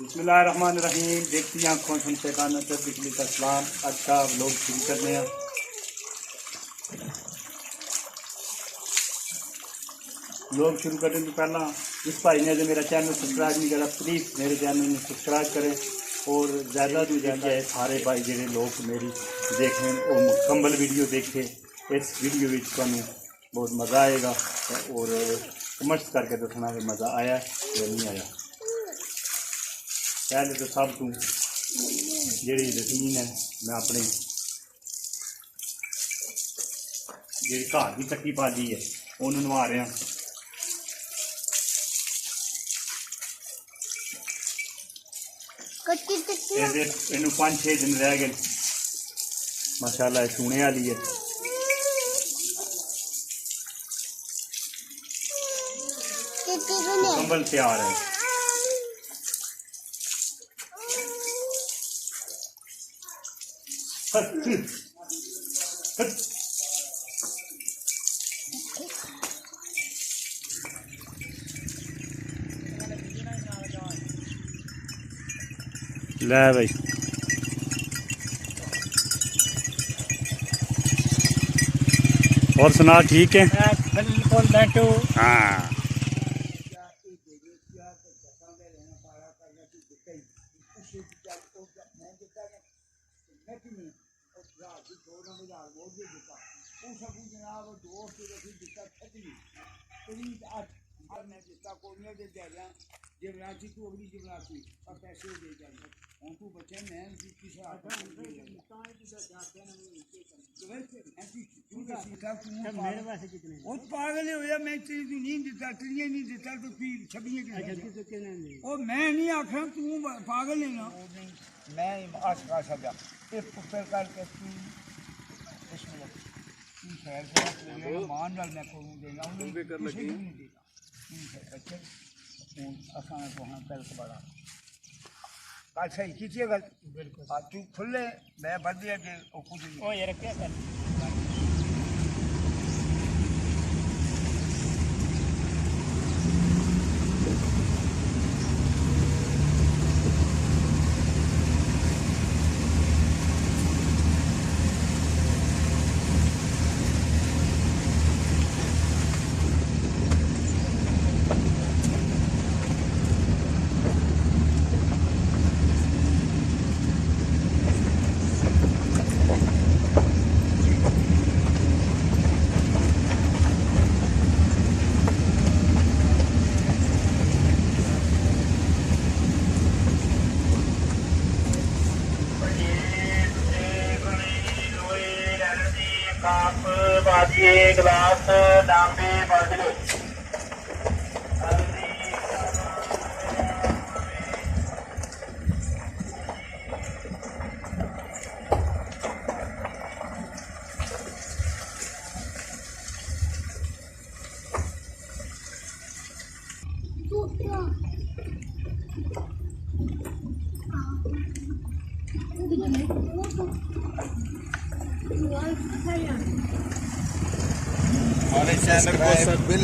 बिस्मिल्लाहिर्रहमानिर्रहीम। देखती आँखों सुनते कानों से बिजली का सलाम। आज का व्लॉग शुरू करने हैं। व्लॉग शुरू करने से पहला इस भाई ने जो मेरा चैनल सब्सक्राइब नहीं करा, प्लीज़ मेरे चैनल में सब्सक्राइब करें और ज़्यादा तो ज़्यादा है सारे भाई जो लोग मेरी देखें और मुकम्मल वीडियो देखें। इस वीडियो में तुहानू बहुत मज़ा आएगा और कमेंट्स करके दसना कि मज़ा आया या नहीं आया। पहले तो सब तू जी रूटीन है, मैं अपने जी घर की कट्टी पाली है उन्होंने नवा रहा। इन 5-6 दिन रह गए। माशाल्लाह सोने वाली है। कंबल तैयार है। ले भाई और सुना, ठीक है? बिल्कुल बैठो। हाँ जबराती तू अगली जबराती और पैसे दे जाएंगे हम तू बच्चे मैं मेरे पास कितने पागल हो गया। मैं तेरी नहीं देता, तेरी नहीं देता तो फिर छबियां और मैं नहीं आखा तू पागल है ना। मैं आशा गया एक पुत्र करके तू इसमें खैर मान डाल मैं को देगा बच्चे असां को हाँ कर बड़ा बात सही कीजिए गल बिल्कुल। तू खुले मैं बदलिया के कुछ नहीं ओ यार क्या कर बाजी गिलास डांबे बाजरे हमारे चैनल को सब बिल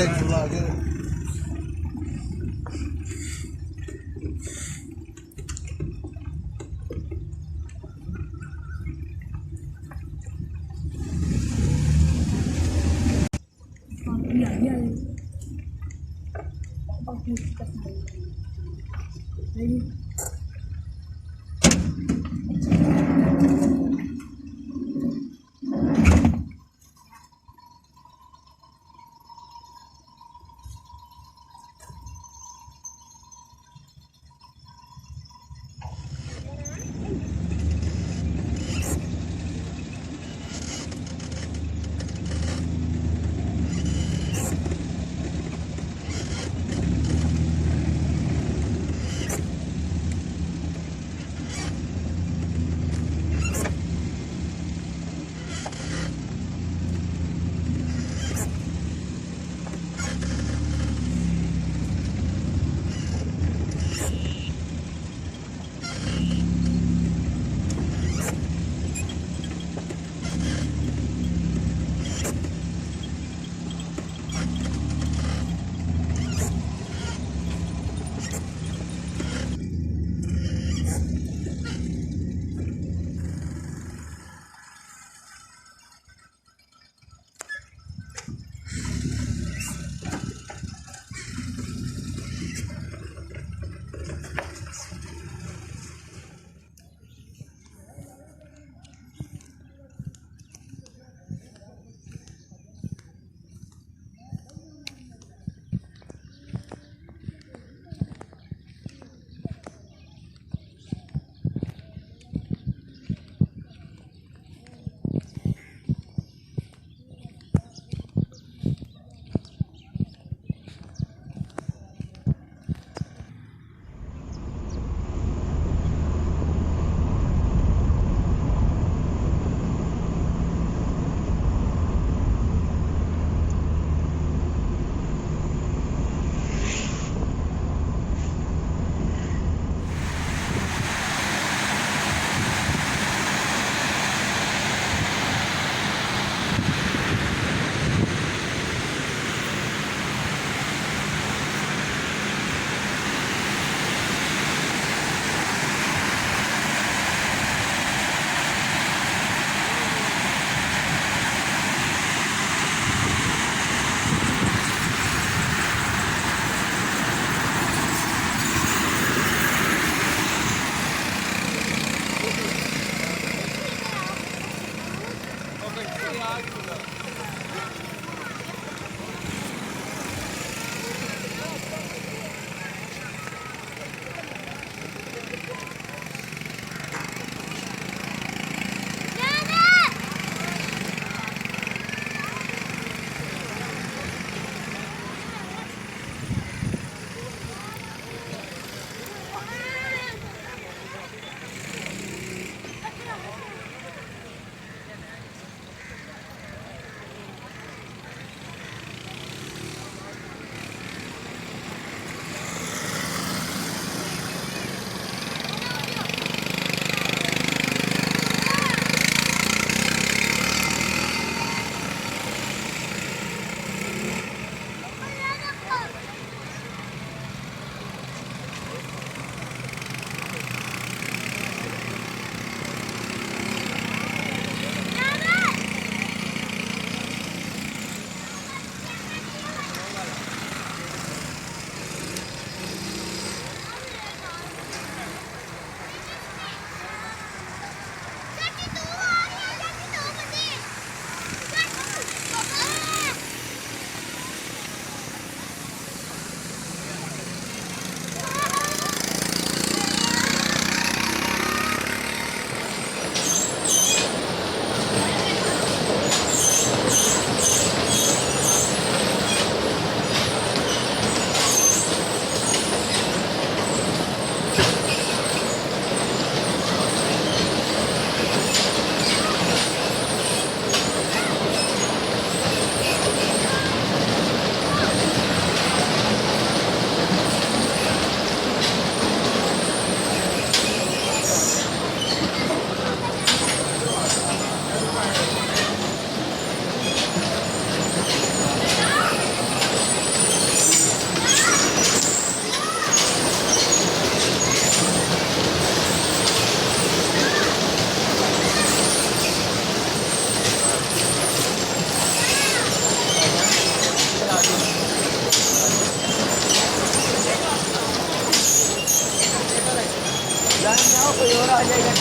कोई और आ जाएगा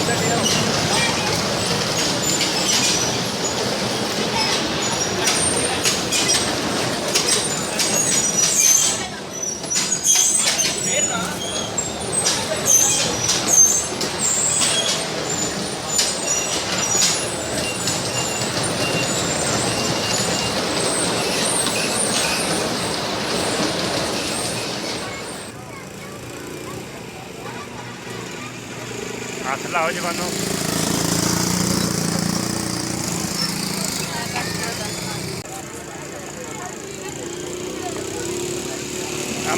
हथ लाओ जवानों।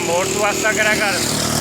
मोड़ तो वास्ता करा कर।